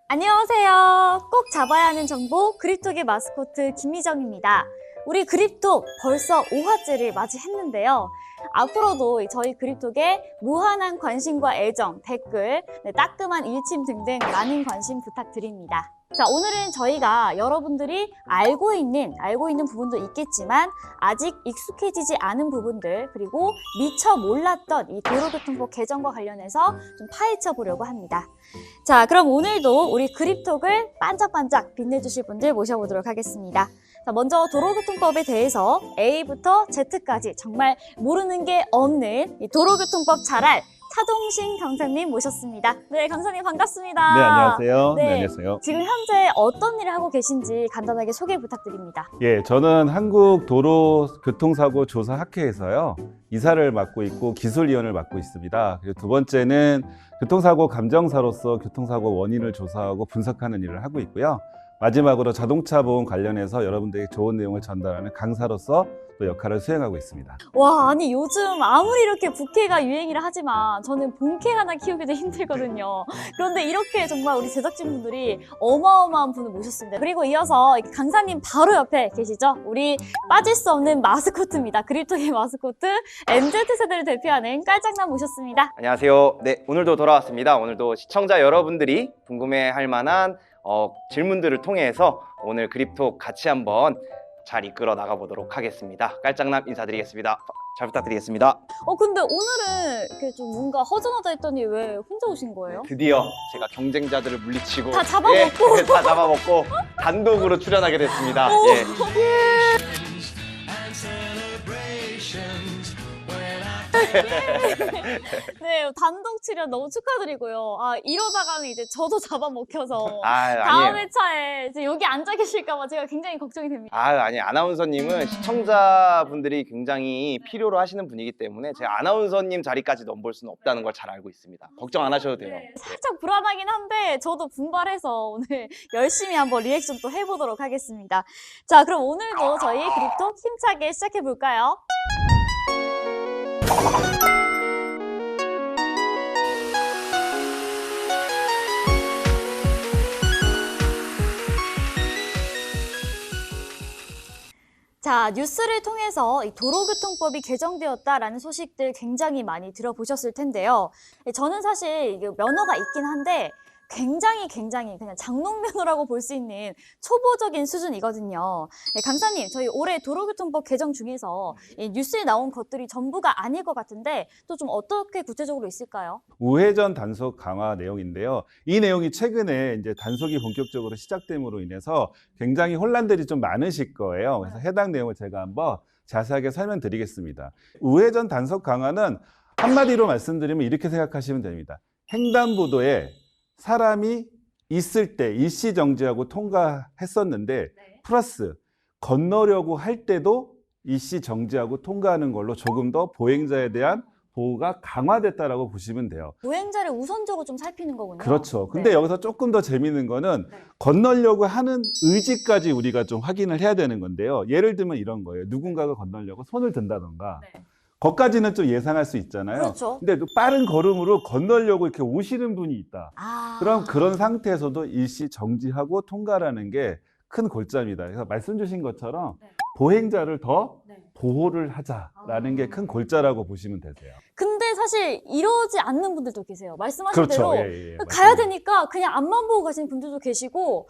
안녕하세요. 꼭 잡아야 하는 정보 그립톡의 마스코트 김미정입니다. 우리 그립톡 벌써 5화째를 맞이했는데요. 앞으로도 저희 그립톡에 무한한 관심과 애정, 댓글, 따끔한 일침 등등 많은 관심 부탁드립니다. 자, 오늘은 저희가 여러분들이 알고 있는 부분도 있겠지만 아직 익숙해지지 않은 부분들, 그리고 미처 몰랐던 이 도로교통법 개정과 관련해서 좀 파헤쳐 보려고 합니다. 자, 그럼 오늘도 우리 그립톡을 반짝반짝 빛내주실 분들 모셔보도록 하겠습니다. 자, 먼저 도로교통법에 대해서 A부터 Z까지 정말 모르는 게 없는 이 도로교통법 잘알 차동신 강사님 모셨습니다. 네, 강사님 반갑습니다. 네, 안녕하세요. 네, 안녕하세요. 지금 현재 어떤 일을 하고 계신지 간단하게 소개 부탁드립니다. 예, 저는 한국도로교통사고조사학회에서요, 이사를 맡고 있고 기술위원을 맡고 있습니다. 그리고 두 번째는 교통사고 감정사로서 교통사고 원인을 조사하고 분석하는 일을 하고 있고요. 마지막으로 자동차 보험 관련해서 여러분들에게 좋은 내용을 전달하는 강사로서 또 역할을 수행하고 있습니다. 와, 아니 요즘 아무리 이렇게 부캐가 유행이라 하지만 저는 본캐 하나 키우기도 힘들거든요. 그런데 이렇게 정말 우리 제작진분들이 어마어마한 분을 모셨습니다. 그리고 이어서 강사님 바로 옆에 계시죠? 우리 빠질 수 없는 마스코트입니다. 그립톡의 마스코트 MZ세대를 대표하는 깔짝남 모셨습니다. 안녕하세요. 네, 오늘도 돌아왔습니다. 오늘도 시청자 여러분들이 궁금해할 만한 질문들을 통해서 오늘 그립톡 같이 한번 잘 이끌어 나가보도록 하겠습니다. 깔짝남 인사드리겠습니다. 잘 부탁드리겠습니다. 근데 오늘은 이렇게 좀 뭔가 허전하다 했더니 왜 혼자 오신 거예요? 드디어 제가 경쟁자들을 물리치고 다 잡아먹고. 다 잡아먹고 단독으로 출연하게 됐습니다. 예. 네, 단독 출연 너무 축하드리고요. 아, 이러다가는 이제 저도 잡아먹혀서 아니에요. 다음 회차에 이제 여기 앉아 계실까봐 제가 굉장히 걱정이 됩니다. 아니, 아나운서님은 시청자분들이 굉장히 필요로 하시는 분이기 때문에 제가 아나운서님 자리까지 넘볼 수는 없다는 걸 잘 알고 있습니다. 걱정 안 하셔도 돼요. 네, 살짝 불안하긴 한데 저도 분발해서 오늘 열심히 한번 리액션 또 해보도록 하겠습니다. 자, 그럼 오늘도 저희 그립톡 힘차게 시작해볼까요? 자, 뉴스를 통해서 이 도로교통법이 개정되었다라는 소식들 굉장히 많이 들어보셨을 텐데요. 저는 사실 이게 면허가 있긴 한데 굉장히 그냥 장롱면허라고 볼 수 있는 초보적인 수준이거든요. 네, 강사님, 저희 올해 도로교통법 개정 중에서 이 뉴스에 나온 것들이 전부가 아닐 것 같은데 또 좀 어떻게 구체적으로 있을까요? 우회전 단속 강화 내용인데요. 이 내용이 최근에 이제 단속이 본격적으로 시작됨으로 인해서 굉장히 혼란들이 좀 많으실 거예요. 그래서 해당 내용을 제가 한번 자세하게 설명드리겠습니다. 우회전 단속 강화는 한마디로 말씀드리면 이렇게 생각하시면 됩니다. 횡단보도에 사람이 있을 때 일시 정지하고 통과했었는데 플러스 건너려고 할 때도 일시 정지하고 통과하는 걸로 조금 더 보행자에 대한 보호가 강화됐다라고 보시면 돼요. 보행자를 우선적으로 좀 살피는 거군요. 그렇죠. 근데 네. 여기서 조금 더 재미있는 거는 건너려고 하는 의지까지 우리가 좀 확인을 해야 되는 건데요. 예를 들면 이런 거예요. 누군가가 건너려고 손을 든다던가. 네. 거기까지는 좀 예상할 수 있잖아요. 그렇죠. 근데 그 빠른 걸음으로 건너려고 이렇게 오시는 분이 있다. 그럼 그런 상태에서도 일시 정지하고 통과라는 게 큰 골자입니다. 그래서 말씀 주신 것처럼 네. 보행자를 더 네. 보호를 하자라는 게 큰 골자라고 보시면 되세요. 근데 사실 이러지 않는 분들도 계세요. 말씀하신 그렇죠. 대로 예, 가야 맞습니다. 되니까 그냥 앞만 보고 가시는 분들도 계시고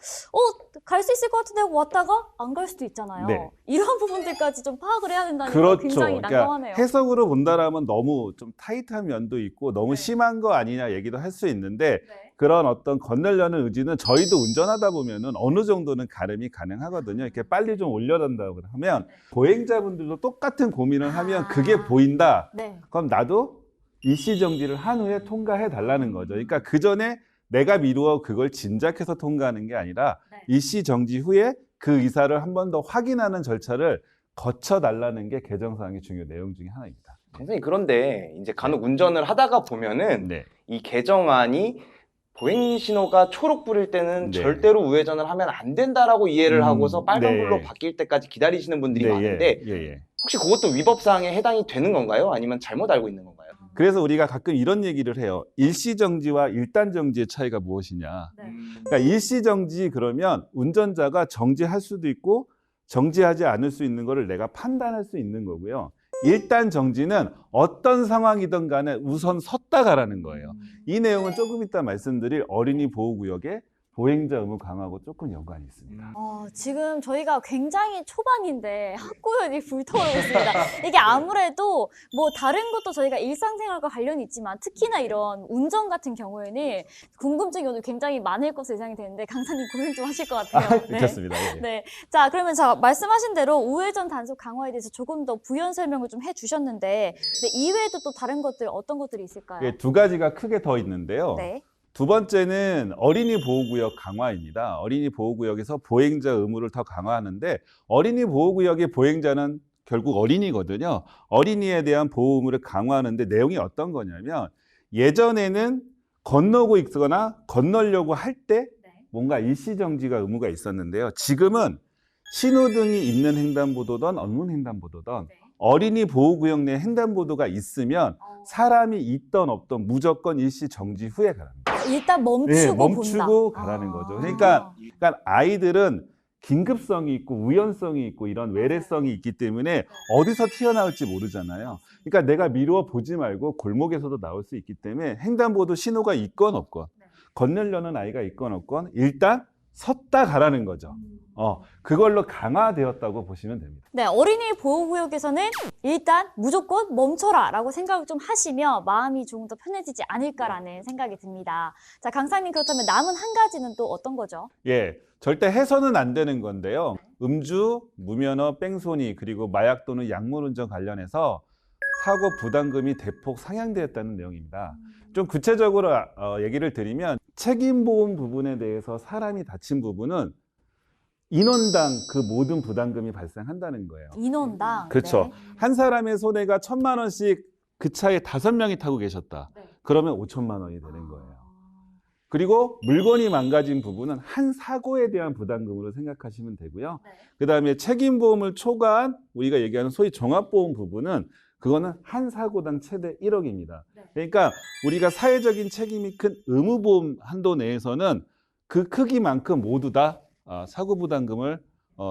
갈 수 있을 것 같은데 하고 왔다가 안 갈 수도 있잖아요. 네. 이런 부분들까지 좀 파악을 해야 된다는 게 그렇죠. 굉장히 난감하네요. 해석으로 본다라면 너무 좀 타이트한 면도 있고 너무 네. 심한 거 아니냐 얘기도 할 수 있는데 네. 그런 어떤 건너려는 의지는 저희도 운전하다 보면은 어느 정도는 가름이 가능하거든요. 이렇게 빨리 좀 올려단다고 하면 보행자분들도 똑같은 고민을 하면 그게 보인다. 네. 그럼 나도 일시정지를 한 후에 통과해 달라는 거죠. 그러니까 그 전에 내가 미루어 그걸 짐작해서 통과하는 게 아니라 네. 일시정지 후에 그 의사를 한 번 더 확인하는 절차를 거쳐 달라는 게 개정사항의 중요 내용 중에 하나입니다. 선생님, 그런데 이제 간혹 운전을 하다가 보면은 네. 이 개정안이 보행 신호가 초록 불일 때는 네. 절대로 우회전을 하면 안 된다라고 이해를 하고서 빨간불로 네. 바뀔 때까지 기다리시는 분들이 네, 많은데 예. 혹시 그것도 위법 사항에 해당이 되는 건가요? 아니면 잘못 알고 있는 건가요? 그래서 우리가 가끔 이런 얘기를 해요. 일시정지와 일단정지의 차이가 무엇이냐. 네. 그러니까 일시정지 그러면 운전자가 정지할 수도 있고 정지하지 않을 수 있는 거를 내가 판단할 수 있는 거고요. 일단 정지는 어떤 상황이든 간에 우선 섰다 가라는 거예요. 이 내용은 조금 이따 말씀드릴 어린이 보호구역의 보행자 의무 강화하고 조금 연관이 있습니다. 지금 저희가 굉장히 초반인데 학구열이 불타오르고 있습니다. 이게 아무래도 뭐 다른 것도 저희가 일상생활과 관련이 있지만 특히나 이런 운전 같은 경우에는 궁금증이 오늘 굉장히 많을 것으로 예상이 되는데 강사님 고민 좀 하실 것 같아요. 네. 괜찮습니다. 예. 네. 자, 그러면 말씀하신 대로 우회전 단속 강화에 대해서 조금 더 부연 설명을 좀 해주셨는데 이외에도 또 다른 것들 어떤 것들이 있을까요? 예, 두 가지가 크게 더 있는데요. 네. 두 번째는 어린이 보호구역 강화입니다. 어린이 보호구역에서 보행자 의무를 더 강화하는데 어린이 보호구역의 보행자는 결국 어린이거든요. 어린이에 대한 보호 의무를 강화하는데 내용이 어떤 거냐면 예전에는 건너고 있거나 건너려고 할 때 뭔가 일시정지가 의무가 있었는데요. 지금은 신호등이 있는 횡단보도든 없는 횡단보도든 어린이 보호구역 내 횡단보도가 있으면 사람이 있던 없던 무조건 일시 정지 후에 가랍니다. 일단 멈추고 네, 본다. 멈추고 가라는 거죠. 그러니까 아이들은 긴급성이 있고 우연성이 있고 이런 외래성이 있기 때문에 어디서 튀어나올지 모르잖아요. 그러니까 내가 미루어 보지 말고 골목에서도 나올 수 있기 때문에 횡단보도 신호가 있건 없건 건너려는 아이가 있건 없건 일단 섰다 가라는 거죠. 그걸로 강화되었다고 보시면 됩니다. 네, 어린이 보호구역에서는 일단 무조건 멈춰라 라고 생각을 좀 하시면 마음이 조금 더 편해지지 않을까라는 생각이 듭니다. 자, 강사님 그렇다면 남은 한 가지는 또 어떤 거죠? 예, 절대 해서는 안 되는 건데요. 음주, 무면허, 뺑소니 그리고 마약 또는 약물 운전 관련해서 사고 부담금이 대폭 상향되었다는 내용입니다. 좀 구체적으로 얘기를 드리면 책임보험 부분에 대해서 사람이 다친 부분은 인원당 그 모든 부담금이 발생한다는 거예요. 인원당. 그렇죠. 네. 한 사람의 손해가 1,000만 원씩 그 차에 5명이 타고 계셨다. 그러면 5천만 원이 되는 거예요. 그리고 물건이 망가진 부분은 한 사고에 대한 부담금으로 생각하시면 되고요. 그다음에 책임보험을 초과한 우리가 얘기하는 소위 종합보험 부분은 그거는 한 사고당 최대 1억입니다. 그러니까 우리가 사회적인 책임이 큰 의무보험 한도 내에서는 그 크기만큼 모두 다 사고 부담금을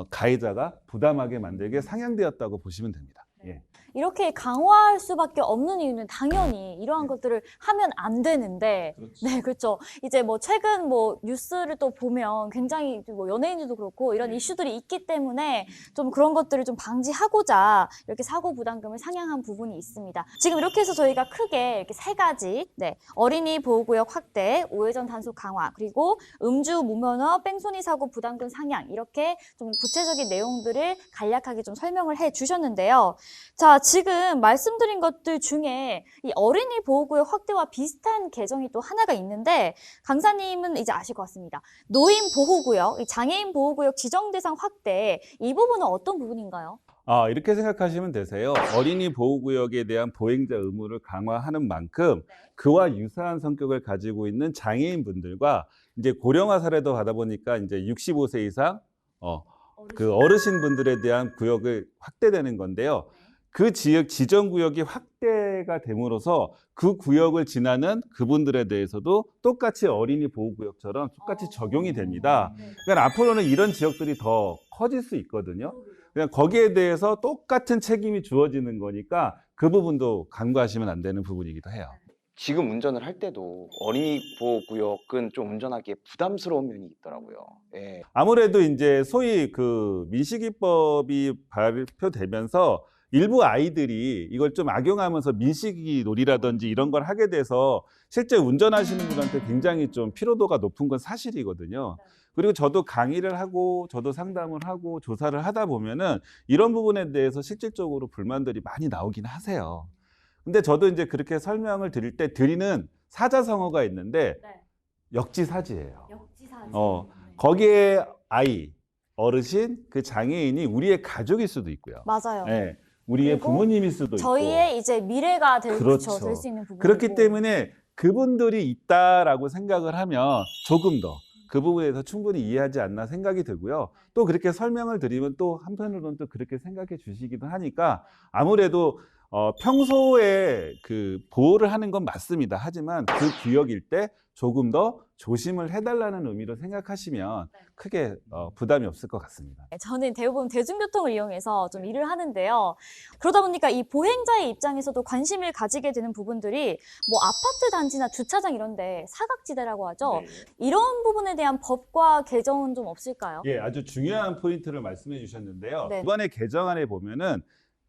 가해자가 부담하게 만들게 상향되었다고 보시면 됩니다. 예. 이렇게 강화할 수밖에 없는 이유는 당연히 이러한 것들을 하면 안 되는데, 네, 그렇죠. 이제 뭐 최근 뭐 뉴스를 또 보면 굉장히 뭐 연예인들도 그렇고 이런 이슈들이 있기 때문에 좀 그런 것들을 좀 방지하고자 이렇게 사고 부담금을 상향한 부분이 있습니다. 지금 이렇게 해서 저희가 크게 이렇게 세 가지, 네, 어린이 보호구역 확대, 우회전 단속 강화, 그리고 음주, 무면허, 뺑소니 사고 부담금 상향 이렇게 좀 구체적인 내용들을 간략하게 좀 설명을 해 주셨는데요. 자, 지금 말씀드린 것들 중에 이 어린이 보호구역 확대와 비슷한 개정이 또 하나가 있는데 강사님은 이제 아실 것 같습니다. 노인 보호구역, 이 장애인 보호구역 지정 대상 확대 이 부분은 어떤 부분인가요? 이렇게 생각하시면 되세요. 어린이 보호구역에 대한 보행자 의무를 강화하는 만큼 그와 유사한 성격을 가지고 있는 장애인분들과 이제 고령화 사례도 받아 보니까 이제 65세 이상 그 어르신분들에 대한 구역을 확대되는 건데요. 그 지역 지정구역이 확대가 됨으로써 그 구역을 지나는 그분들에 대해서도 똑같이 어린이 보호구역처럼 똑같이 적용이 됩니다. 그러니까 앞으로는 이런 지역들이 더 커질 수 있거든요. 그냥 거기에 대해서 똑같은 책임이 주어지는 거니까 그 부분도 간과하시면 안 되는 부분이기도 해요. 지금 운전을 할 때도 어린이 보호구역은 좀 운전하기에 부담스러운 면이 있더라고요. 예. 아무래도 이제 소위 그 민식이법이 발표되면서 일부 아이들이 이걸 좀 악용하면서 민식이 놀이라든지 이런 걸 하게 돼서 실제 운전하시는 분한테 굉장히 좀 피로도가 높은 건 사실이거든요. 그리고 저도 강의를 하고 저도 상담을 하고 조사를 하다 보면은 이런 부분에 대해서 실질적으로 불만들이 많이 나오긴 하세요. 근데 저도 이제 그렇게 설명을 드릴 때 드리는 사자성어가 있는데 역지사지예요. 거기에 아이, 어르신, 그 장애인이 우리의 가족일 수도 있고요. 맞아요. 네, 우리의 부모님일 수도 있고. 저희의 이제 미래가 될 그렇죠. 수 있는 부분. 그렇기 때문에 그분들이 있다라고 생각을 하면 조금 더 그 부분에 대해서 충분히 이해하지 않나 생각이 들고요. 또 그렇게 설명을 드리면 또 한편으로는 또 그렇게 생각해 주시기도 하니까 아무래도 평소에 그 보호를 하는 건 맞습니다. 하지만 그 구역일 때 조금 더 조심을 해달라는 의미로 생각하시면 크게 부담이 없을 것 같습니다. 저는 대부분 대중교통을 이용해서 좀 일을 하는데요. 그러다 보니까 이 보행자의 입장에서도 관심을 가지게 되는 부분들이 뭐 아파트 단지나 주차장 이런 데 사각지대라고 하죠. 이런 부분에 대한 법과 개정은 좀 없을까요? 예, 아주 중요한 포인트를 말씀해 주셨는데요. 네. 이번에 개정안에 보면은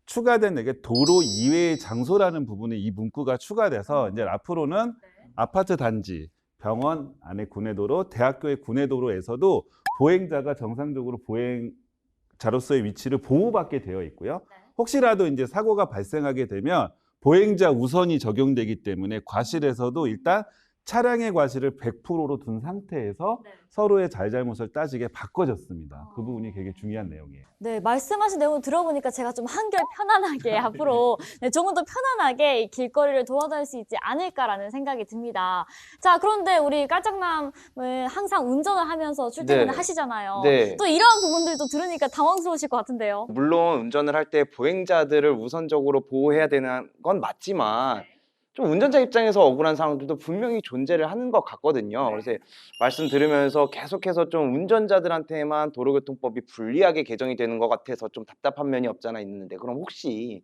추가된 이게 도로 이외의 장소라는 부분에 이 문구가 추가돼서 이제 앞으로는 아파트 단지, 병원 안의 구내도로, 대학교의 구내도로에서도 보행자가 정상적으로 보행자로서의 위치를 보호받게 되어 있고요. 혹시라도 이제 사고가 발생하게 되면 보행자 우선이 적용되기 때문에 과실에서도 일단 차량의 과실을 100%로 둔 상태에서 서로의 잘잘못을 따지게 바꿔졌습니다. 그 부분이 되게 중요한 내용이에요. 네, 말씀하신 내용 들어보니까 제가 좀 한결 편안하게 앞으로 조금 더 편안하게 이 길거리를 돌아다닐 수 있지 않을까라는 생각이 듭니다. 자, 그런데 우리 깔짝남은 항상 운전을 하면서 출퇴근을 네. 하시잖아요. 네. 또 이런 부분들도 들으니까 당황스러우실 것 같은데요. 물론 운전을 할 때 보행자들을 우선적으로 보호해야 되는 건 맞지만 좀 운전자 입장에서 억울한 상황들도 분명히 존재를 하는 것 같거든요. 그래서 말씀 들으면서 계속해서 좀 운전자들한테만 도로교통법이 불리하게 개정이 되는 것 같아서 좀 답답한 면이 없잖아 있는데, 그럼 혹시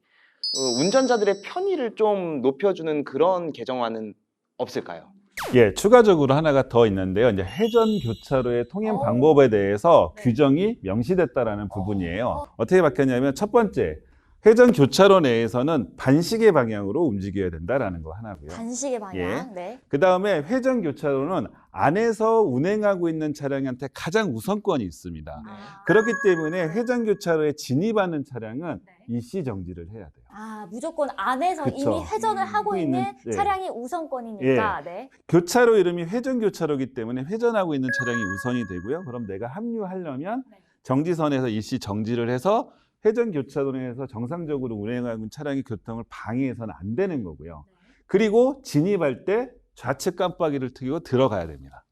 운전자들의 편의를 좀 높여주는 그런 개정안은 없을까요? 예, 추가적으로 하나가 더 있는데요. 이제 회전 교차로의 통행 방법에 대해서 규정이 명시됐다라는 부분이에요. 어떻게 바뀌었냐면 첫 번째, 회전 교차로 내에서는 반시계 방향으로 움직여야 된다라는 거 하나고요. 단식의 방향. 네. 그 다음에 회전 교차로는 안에서 운행하고 있는 차량한테 가장 우선권이 있습니다. 그렇기 때문에 회전 교차로에 진입하는 차량은 일시 정지를 해야 돼요. 아, 무조건 안에서 그쵸. 이미 회전을 하고 있는 네. 차량이 우선권이니까. 네. 교차로 이름이 회전 교차로이기 때문에 회전하고 있는 차량이 우선이 되고요. 그럼 내가 합류하려면 정지선에서 일시 정지를 해서 회전 교차로 내에서 정상적으로 운행하고 있는 차량의 교통을 방해해서는 안 되는 거고요. 그리고 진입할 때 좌측 깜빡이를 트고 들어가야 됩니다.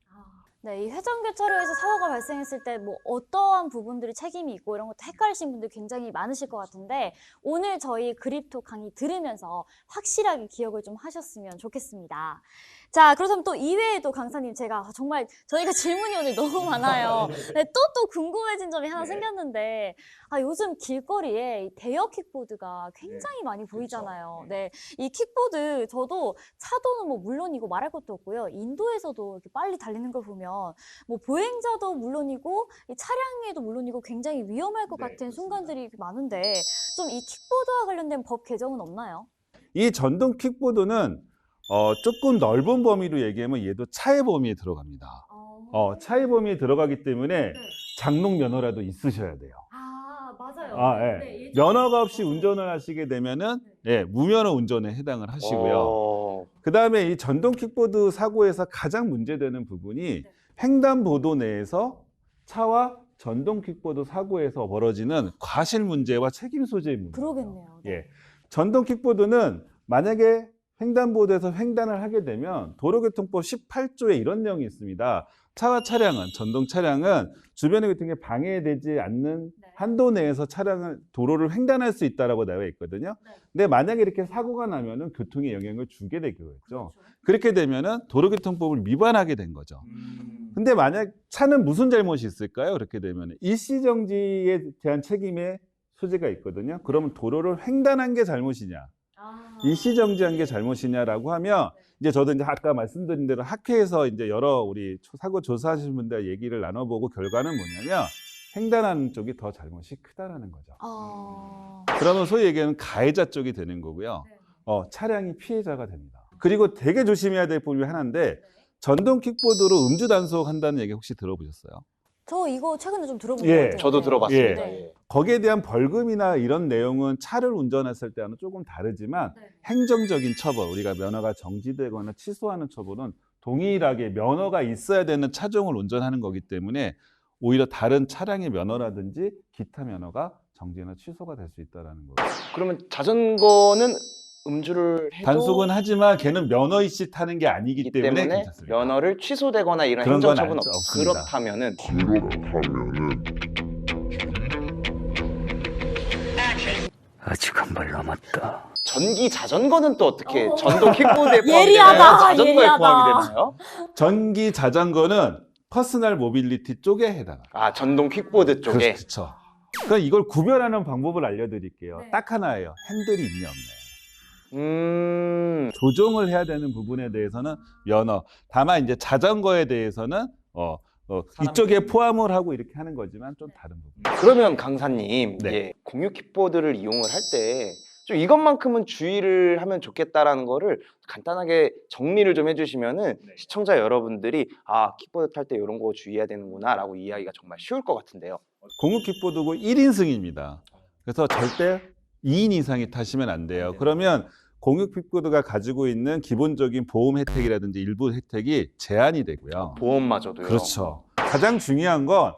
네, 이 회전 교차로에서 사고가 발생했을 때 뭐 어떠한 부분들이 책임이 있고 이런 것도 헷갈리신 분들 굉장히 많으실 것 같은데, 오늘 저희 그립톡 강의 들으면서 확실하게 기억을 좀 하셨으면 좋겠습니다. 자, 그렇다면 또 이외에도 강사님, 제가 정말 저희가 질문이 오늘 너무 많아요. 네, 또 궁금해진 점이 하나 생겼는데, 요즘 길거리에 이 대여 킥보드가 굉장히 많이 보이잖아요. 네, 이 킥보드 저도 차도는 뭐 물론이고 말할 것도 없고요. 인도에서도 이렇게 빨리 달리는 걸 보면 뭐 보행자도 물론이고 이 차량에도 물론이고 굉장히 위험할 것 같은 순간들이 많은데, 좀 이 킥보드와 관련된 법 개정은 없나요? 이 전동 킥보드는 조금 넓은 범위로 얘기하면 얘도 차의 범위에 들어갑니다. 차의 범위에 들어가기 때문에 장롱 면허라도 있으셔야 돼요. 맞아요. 예. 면허가 없이 운전을 하시게 되면은 무면허 운전에 해당을 하시고요. 그 다음에 이 전동 킥보드 사고에서 가장 문제되는 부분이 횡단보도 내에서 차와 전동 킥보드 사고에서 벌어지는 과실 문제와 책임 소재 문제. 그러겠네요. 예. 전동 킥보드는 만약에 횡단보도에서 횡단을 하게 되면 도로교통법 18조에 이런 내용이 있습니다. 차와 차량은, 전동 차량은 주변의 교통에 방해되지 않는 한도 내에서 차량을 도로를 횡단할 수 있다라고 나와 있거든요. 근데 만약에 이렇게 사고가 나면은 교통에 영향을 주게 되겠죠. 그렇게 되면은 도로교통법을 위반하게 된 거죠. 근데 만약 차는 무슨 잘못이 있을까요? 그렇게 되면 일시정지에 대한 책임의 소재가 있거든요. 그러면 도로를 횡단한 게 잘못이냐, 일시정지한 게 잘못이냐라고 하면, 이제 저도 이제 아까 말씀드린 대로 학회에서 이제 여러 우리 사고 조사하시는 분들 얘기를 나눠보고 결과는 뭐냐면 횡단하는 쪽이 더 잘못이 크다라는 거죠. 그러면 소위 얘기하는 가해자 쪽이 되는 거고요. 차량이 피해자가 됩니다. 그리고 되게 조심해야 될 부분이 하나인데, 전동 킥보드로 음주 단속한다는 얘기 혹시 들어보셨어요? 저 이거 최근에 좀 들어본 예. 것 같아요. 저도 들어봤습니다. 네. 거기에 대한 벌금이나 이런 내용은 차를 운전했을 때와는 조금 다르지만 행정적인 처벌, 우리가 면허가 정지되거나 취소하는 처벌은 동일하게 면허가 있어야 되는 차종을 운전하는 거기 때문에 오히려 다른 차량의 면허라든지 기타 면허가 정지나 취소가 될 수 있다는 거예요. 그러면 자전거는 음주를 해도 단속은 하지만 걔는 면허 있이 타는 게 아니기 때문에 괜찮습니다. 면허를 취소되거나 이런 그런 건 행정처분 없습니다. 그렇다면은 아직 한 발 남았다. 전기 자전거는 또 어떻게 전동 킥보드에 포함이 예리하다, 되나요? 자전거에 예리하다. 포함이 되나요? 전기 자전거는 퍼스널 모빌리티 쪽에 해당합니다. 아, 전동 킥보드 쪽에. 그렇죠. 그러니까 이걸 구별하는 방법을 알려드릴게요. 네. 딱 하나예요. 핸들이 있냐 없냐. 조종을 해야 되는 부분에 대해서는 면허. 다만 이제 자전거에 대해서는 이쪽에 포함을 하고 이렇게 하는 거지만 좀 다른 부분. 그러면 강사님, 네. 예, 공유 킥보드를 이용을 할 때 좀 이것만큼은 주의를 하면 좋겠다라는 거를 간단하게 정리를 좀 해주시면은 시청자 여러분들이 아, 킥보드 탈 때 이런 거 주의해야 되는구나라고 이해하기가 정말 쉬울 것 같은데요. 공유 킥보드고 1인승입니다. 그래서 절대 2인 이상이 타시면 안 돼요. 그러면 공유 킥보드가 가지고 있는 기본적인 보험 혜택이라든지 일부 혜택이 제한이 되고요. 보험마저도요. 그렇죠. 가장 중요한 건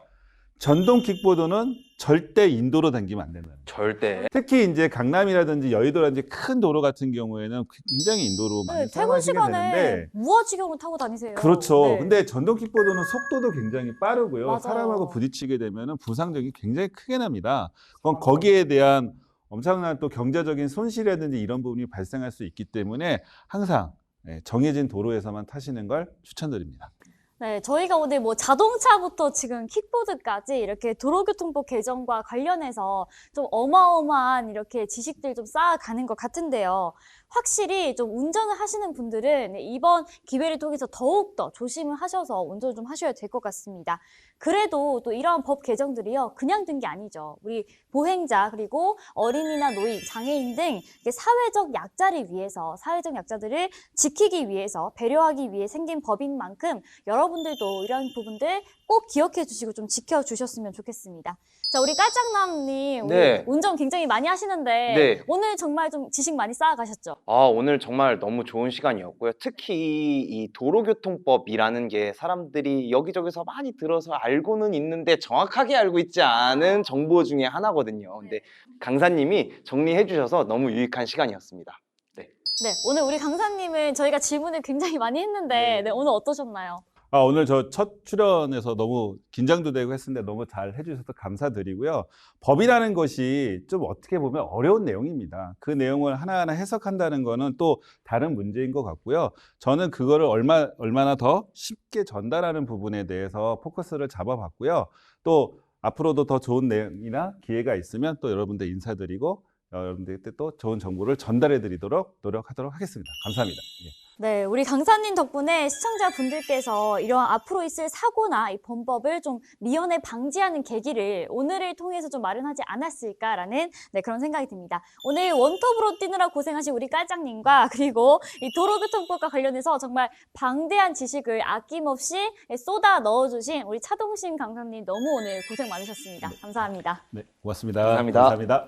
전동 킥보드는 절대 인도로 다니면 안 된다는 거예요. 절대. 특히 이제 강남이라든지 여의도라든지 큰 도로 같은 경우에는 굉장히 인도로 많이 네, 퇴근 사용하시게 시간에 되는데 무어지경으로 타고 다니세요. 그렇죠. 네. 근데 전동 킥보드는 속도도 굉장히 빠르고요. 맞아요. 사람하고 부딪히게 되면 부상적이 굉장히 크게 납니다. 그럼 거기에 대한 엄청난 또 경제적인 손실이라든지 이런 부분이 발생할 수 있기 때문에 항상 정해진 도로에서만 타시는 걸 추천드립니다. 네, 저희가 오늘 뭐 자동차부터 지금 킥보드까지 이렇게 도로교통법 개정과 관련해서 좀 어마어마한 이렇게 지식들 좀 쌓아가는 것 같은데요. 확실히 좀 운전을 하시는 분들은 이번 기회를 통해서 더욱더 조심을 하셔서 운전을 좀 하셔야 될 것 같습니다. 그래도 또 이러한 법 개정들이요, 그냥 든 게 아니죠. 우리 보행자, 그리고 어린이나 노인, 장애인 등 이게 사회적 약자를 위해서, 사회적 약자들을 지키기 위해서, 배려하기 위해 생긴 법인 만큼 여러분들도 이런 부분들 꼭 기억해 주시고 좀 지켜주셨으면 좋겠습니다. 자, 우리 깔짝남님, 우리 네. 운전 굉장히 많이 하시는데 네. 오늘 정말 좀 지식 많이 쌓아가셨죠? 아, 오늘 정말 너무 좋은 시간이었고요. 특히 이 도로교통법이라는 게 사람들이 여기저기서 많이 들어서 알고는 있는데 정확하게 알고 있지 않은 정보 중에 하나거든요. 근데 강사님이 정리해 주셔서 너무 유익한 시간이었습니다. 네, 오늘 우리 강사님은 저희가 질문을 굉장히 많이 했는데 네, 오늘 어떠셨나요? 오늘 저 첫 출연해서 너무 긴장도 되고 했는데 너무 잘 해주셔서 감사드리고요. 법이라는 것이 좀 어떻게 보면 어려운 내용입니다. 그 내용을 하나하나 해석한다는 거는 또 다른 문제인 것 같고요. 저는 그거를 얼마나 더 쉽게 전달하는 부분에 대해서 포커스를 잡아봤고요. 또 앞으로도 더 좋은 내용이나 기회가 있으면 또 여러분들 인사드리고 여러분들께 또 좋은 정보를 전달해 드리도록 노력하도록 하겠습니다. 감사합니다. 예. 네, 우리 강사님 덕분에 시청자분들께서 이러한 앞으로 있을 사고나 이 범법을 좀 미연에 방지하는 계기를 오늘을 통해서 좀 마련하지 않았을까라는 그런 생각이 듭니다. 오늘 원톱으로 뛰느라 고생하신 우리 깔짝님과 그리고 이 도로교통법과 관련해서 정말 방대한 지식을 아낌없이 쏟아 넣어주신 우리 차동신 강사님 너무 오늘 고생 많으셨습니다. 감사합니다. 네, 고맙습니다. 감사합니다. 감사합니다.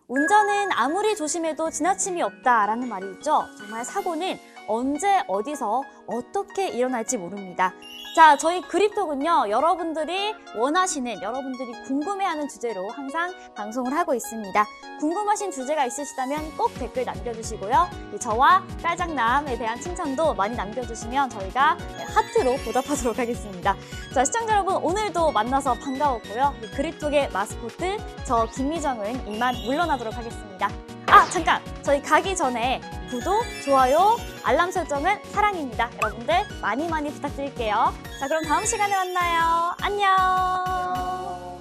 운전은 아무리 조심해도 지나침이 없다라는 말이 있죠. 정말 사고는 언제 어디서 어떻게 일어날지 모릅니다. 자, 저희 그립톡은요, 여러분들이 원하시는, 여러분들이 궁금해하는 주제로 항상 방송을 하고 있습니다. 궁금하신 주제가 있으시다면 꼭 댓글 남겨주시고요. 저와 깔짝남에 대한 칭찬도 많이 남겨주시면 저희가 하트로 보답하도록 하겠습니다. 자, 시청자 여러분, 오늘도 만나서 반가웠고요. 그립톡의 마스코트, 저 김미정은 이만 물러나도록 하겠습니다. 아, 잠깐! 저희 가기 전에 구독, 좋아요, 알람 설정은 사랑입니다. 여러분들 많이 부탁드릴게요. 자, 그럼 다음 시간에 만나요. 안녕!